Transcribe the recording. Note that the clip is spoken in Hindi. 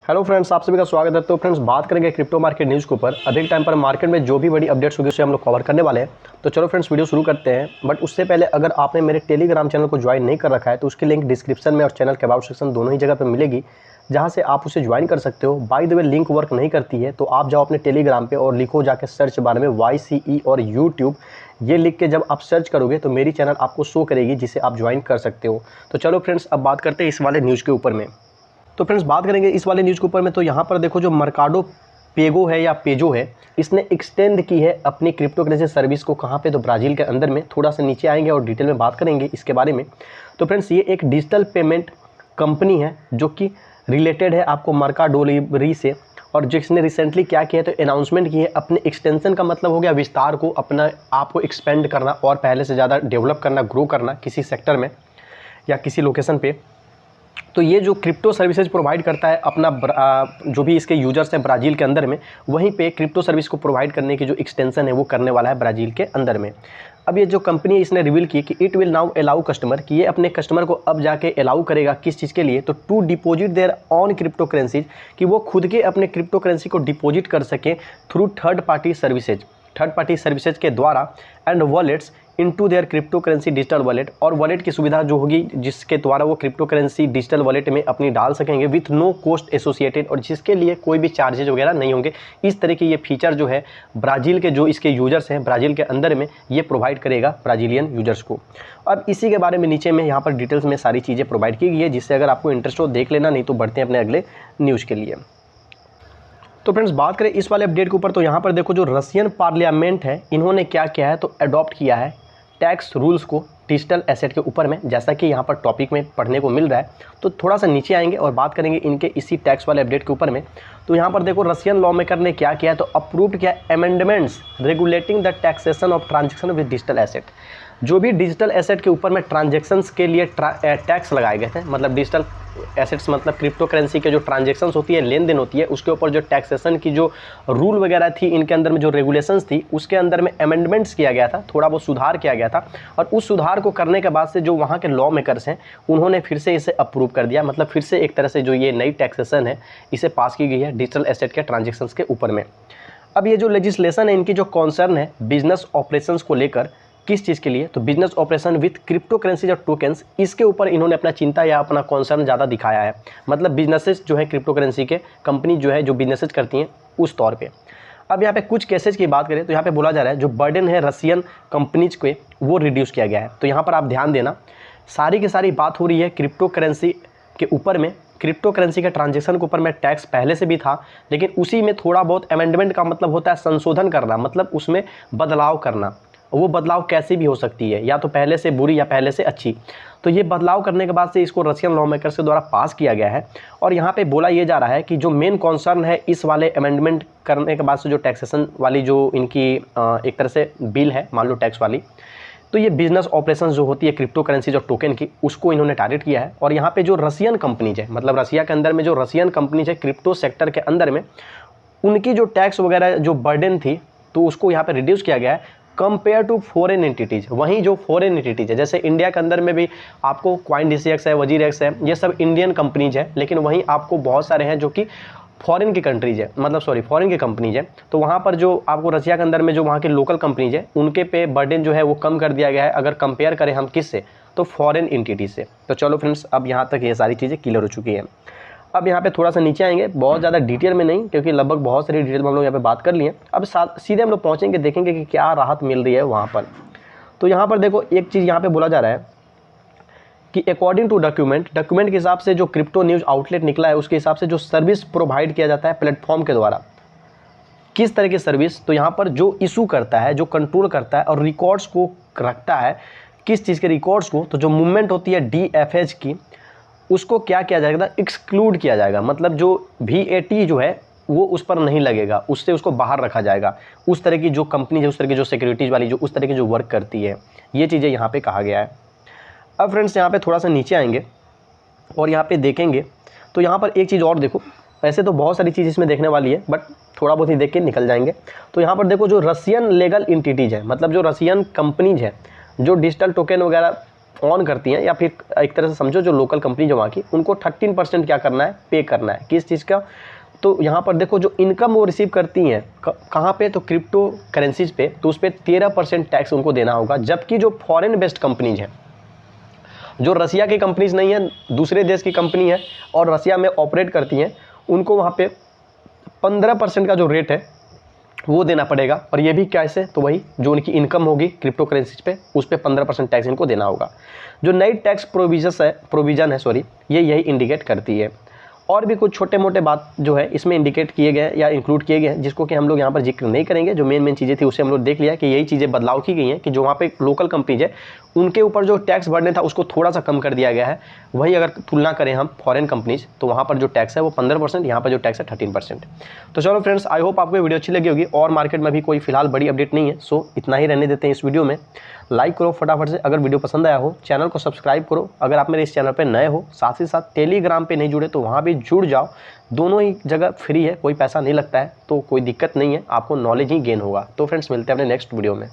हेलो फ्रेंड्स, आप सभी का स्वागत है। तो फ्रेंड्स, बात करेंगे क्रिप्टो मार्केट न्यूज़ के ऊपर। अभी के टाइम पर मार्केट में जो भी बड़ी अपडेट्स होगी उसे हम लोग कवर करने वाले हैं। तो चलो फ्रेंड्स, वीडियो शुरू करते हैं। बट उससे पहले अगर आपने मेरे टेलीग्राम चैनल को ज्वाइन नहीं कर रखा है तो उसकी लिंक डिस्क्रिप्शन में और चैनल के अबाउट सेक्शन दोनों ही जगह पर मिलेगी, जहाँ से आप उसे ज्वाइन कर सकते हो। By the way, link work नहीं करती है तो आप जाओ अपने टेलीग्राम पर और लिखो जाके सर्च बार में YCE और यूट्यूब। ये लिख के जब आप सर्च करोगे तो मेरी चैनल आपको शो करेगी, जिसे आप ज्वाइन कर सकते हो। तो चलो फ्रेंड्स, अब बात करते हैं इस वाले न्यूज़ के ऊपर में। तो फ्रेंड्स, बात करेंगे इस वाले न्यूज़ के ऊपर में। तो यहाँ पर देखो, जो मर्काडो पेगो है या पेजो है, इसने एक्सटेंड की है अपनी क्रिप्टो करेंसी सर्विस को। कहाँ पे? तो ब्राज़ील के अंदर में। थोड़ा सा नीचे आएंगे और डिटेल में बात करेंगे इसके बारे में। तो फ्रेंड्स, ये एक डिजिटल पेमेंट कंपनी है जो कि रिलेटेड है आपको मर्काडोलिवरी से, और जिसने रिसेंटली क्या किया है तो अनाउंसमेंट की है अपने एक्सटेंशन का मतलब हो गया विस्तार को, अपना आपको एक्सपेंड करना और पहले से ज़्यादा डेवलप करना, ग्रो करना किसी सेक्टर में या किसी लोकेशन पे। तो ये जो क्रिप्टो सर्विसेज प्रोवाइड करता है अपना जो भी इसके यूजर्स हैं ब्राज़ील के अंदर में, वहीं पे क्रिप्टो सर्विस को प्रोवाइड करने की जो एक्सटेंशन है वो करने वाला है ब्राज़ील के अंदर में। अब ये जो कंपनी है इसने रिवील की कि it will now allow customer, कि ये अपने कस्टमर को अब जाके अलाउ करेगा किस चीज़ के लिए? तो to deposit their on crypto currencies, कि वो खुद के अपने क्रिप्टो करेंसी को डिपॉजिट कर सकें थ्रू थर्ड पार्टी सर्विसेज के द्वारा, and wallets into their crypto currency digital wallet, और वॉलेट की सुविधा जो होगी जिसके द्वारा वो क्रिप्टो करेंसी डिजिटल वॉलेट में अपनी डाल सकेंगे विथ नो कॉस्ट एसोसिएटेड, और जिसके लिए कोई भी चार्जेज वगैरह नहीं होंगे। इस तरह की ये फीचर जो है ब्राज़ील के जो इसके यूजर्स हैं ब्राज़ील के अंदर में, ये प्रोवाइड करेगा ब्राज़ीलियन यूजर्स को। अब इसी के बारे में नीचे में यहाँ पर डिटेल्स में सारी चीज़ें प्रोवाइड की गई है, जिससे अगर आपको इंटरेस्ट हो देख लेना, नहीं तो बढ़ते हैं अपने अगले न्यूज़ के लिए। तो फ्रेंड्स, बात करें इस वाले अपडेट के ऊपर, तो यहाँ पर देखो, जो रशियन पार्लियामेंट है इन्होंने क्या किया है तो अडॉप्ट किया है टैक्स रूल्स को डिजिटल एसेट के ऊपर में, जैसा कि यहाँ पर टॉपिक में पढ़ने को मिल रहा है। तो थोड़ा सा नीचे आएंगे और बात करेंगे इनके इसी टैक्स वाले अपडेट के ऊपर में। तो यहाँ पर देखो, रशियन लॉ मेकर ने क्या किया है तो अप्रूव्ड किया amendments regulating the taxation of transaction with digital asset. जो भी डिजिटल एसेट के ऊपर में ट्रांजेक्शन्स के लिए टैक्स लगाए गए थे, मतलब डिजिटल एसेट्स मतलब क्रिप्टो करेंसी के जो ट्रांजेक्शन्स होती है, लेन देन होती है, उसके ऊपर जो टैक्सेशन की जो रूल वगैरह थी, इनके अंदर में जो रेगुलेशंस थी, उसके अंदर में अमेंडमेंट्स किया गया था, थोड़ा बहुत सुधार किया गया था। और उस सुधार को करने के बाद से जो वहाँ के लॉ मेकर्स हैं उन्होंने फिर से इसे अप्रूव कर दिया, मतलब फिर से एक तरह से जो ये नई टैक्सेशन है इसे पास की गई है डिजिटल एसेट के ट्रांजेक्शन्स के ऊपर में। अब ये जो लेजिस्लेशन है, इनकी जो कॉन्सर्न है बिजनेस ऑपरेशंस को लेकर, किस चीज़ के लिए? तो business operation with crypto currency और टोकन्स, इसके ऊपर इन्होंने अपना चिंता या अपना कॉन्सर्न ज़्यादा दिखाया है। मतलब बिजनेसेस जो है क्रिप्टो करेंसी के कंपनी जो है जो बिजनेसेस करती हैं उस तौर पे। अब यहाँ पे कुछ केसेज की बात करें तो यहाँ पे बोला जा रहा है जो बर्डन है रशियन कंपनीज के, वो रिड्यूस किया गया है। तो यहाँ पर आप ध्यान देना, सारी की सारी बात हो रही है क्रिप्टो करेंसी के ऊपर में। क्रिप्टो करेंसी के ट्रांजेक्शन के ऊपर में टैक्स पहले से भी था, लेकिन उसी में थोड़ा बहुत अमेंडमेंट का मतलब होता है संशोधन करना, मतलब उसमें बदलाव करना। वो बदलाव कैसी भी हो सकती है, या तो पहले से बुरी या पहले से अच्छी। तो ये बदलाव करने के बाद से इसको रशियन लॉ मेकर्स के द्वारा पास किया गया है। और यहाँ पे बोला ये जा रहा है कि जो मेन कॉन्सर्न है इस वाले अमेंडमेंट करने के बाद से जो टैक्सेशन वाली जो इनकी एक तरह से बिल है, मान लो टैक्स वाली, तो ये बिजनेस ऑपरेशंस जो होती है क्रिप्टो करेंसीज और टोकन की, उसको इन्होंने टारगेट किया है। और यहाँ पे जो रशियन कंपनीज है, मतलब रशिया के अंदर में जो रशियन कंपनीज है क्रिप्टो सेक्टर के अंदर में, उनकी जो टैक्स वगैरह जो बर्डन थी तो उसको यहाँ पे रिड्यूस किया गया है कंपेयर टू फॉरेन एंटिटीज़। वहीं जो फॉरेन एंटिटीज़ है, जैसे इंडिया के अंदर में भी आपको CoinDCX है, वजीरएक्स है, ये सब इंडियन कंपनीज है, लेकिन वहीं आपको बहुत सारे हैं जो कि फॉरेन की कंट्रीज है, मतलब फॉरेन की कंपनीज है। तो वहाँ पर जो आपको रशिया के अंदर में जो वहाँ के लोकल कंपनीज है उनके पे बर्डन जो है वो कम कर दिया गया है, अगर कंपेयर करें हम किससे, तो फॉरेन एंटिटीज से। तो चलो फ्रेंड्स, अब यहाँ तक ये सारी चीज़ें क्लियर हो चुकी हैं। अब यहाँ पे थोड़ा सा नीचे आएंगे, बहुत ज़्यादा डिटेल में नहीं, क्योंकि लगभग बहुत सारी डिटेल में हम लोग यहाँ पे बात कर लिए। अब सीधे हम लोग पहुँचेंगे, देखेंगे कि क्या राहत मिल रही है वहाँ पर। तो यहाँ पर देखो, एक चीज़ यहाँ पे बोला जा रहा है कि अकॉर्डिंग टू डॉक्यूमेंट के हिसाब से जो क्रिप्टो न्यूज़ आउटलेट निकला है उसके हिसाब से जो सर्विस प्रोवाइड किया जाता है प्लेटफॉर्म के द्वारा, किस तरह की सर्विस, तो यहाँ पर जो इशू करता है, जो कंट्रोल करता है और रिकॉर्ड्स को रखता है, किस चीज़ के रिकॉर्ड्स को, तो जो मूवमेंट होती है DFH की, उसको क्या किया जाएगा, एक्सक्लूड किया जाएगा। मतलब जो VAT जो है वो उस पर नहीं लगेगा, उससे उसको बाहर रखा जाएगा। उस तरह की जो कंपनी है, उस तरह की जो सिक्योरिटीज़ वाली जो उस तरह की जो वर्क करती है, ये चीज़ें यहाँ पे कहा गया है। अब फ्रेंड्स, यहाँ पे थोड़ा सा नीचे आएंगे और यहाँ पे देखेंगे, तो यहाँ पर एक चीज़ और देखो, वैसे तो बहुत सारी चीज़ इसमें देखने वाली है, बट थोड़ा बहुत ही देख के निकल जाएंगे। तो यहाँ पर देखो, जो रशियन लीगल एंटिटीज़ है, मतलब जो रशियन कंपनीज है जो डिजिटल टोकन वगैरह ऑन करती हैं, या फिर एक तरह से समझो जो लोकल कंपनी जो वहाँ की, उनको 13% क्या करना है, पे करना है। किस चीज़ का? तो यहाँ पर देखो जो इनकम वो रिसीव करती हैं कहाँ पे, तो क्रिप्टो करेंसीज पे, तो उस पर 13% टैक्स उनको देना होगा। जबकि जो फॉरेन बेस्ड कंपनीज हैं, जो रसिया की कंपनीज नहीं है, दूसरे देश की कंपनी है और रसिया में ऑपरेट करती हैं, उनको वहाँ पे 15% का जो रेट है वो देना पड़ेगा। और ये भी कैसे? तो वही जो उनकी इनकम होगी क्रिप्टो करेंसीज पे, उस पर 15% टैक्स इनको देना होगा। जो नई टैक्स प्रोविज़न है ये यही इंडिकेट करती है। और भी कुछ छोटे मोटे बात जो है इसमें इंडिकेट किए गए या इंक्लूड किए गए हैं, जिसको कि हम लोग यहाँ पर जिक्र नहीं करेंगे। जो मेन चीज़ें थी उसे हम लोग देख लिया कि यही चीज़ें बदलाव की गई हैं कि जो वहाँ पे लोकल कंपनीज है उनके ऊपर जो टैक्स बर्डन था उसको थोड़ा सा कम कर दिया गया है। वही अगर तुलना करें हम फॉरेन कंपनीज, तो वहाँ पर जो टैक्स है वो 15%, यहाँ पर जो टैक्स है 13%। तो चलो फ्रेंड्स, आई होप आपको वीडियो अच्छी लगी होगी। और मार्केट में भी कोई फिलहाल बड़ी अपडेट नहीं है, सो इतना ही रहने देते हैं इस वीडियो में। लाइक करो फटाफट से अगर वीडियो पसंद आया हो, चैनल को सब्सक्राइब करो अगर आप मेरे इस चैनल पर नए हो, साथ ही साथ टेलीग्राम पे नहीं जुड़े तो वहाँ भी जुड़ जाओ। दोनों ही जगह फ्री है, कोई पैसा नहीं लगता है, तो कोई दिक्कत नहीं है, आपको नॉलेज ही गेन होगा। तो फ्रेंड्स, मिलते हैं अपने नेक्स्ट वीडियो में।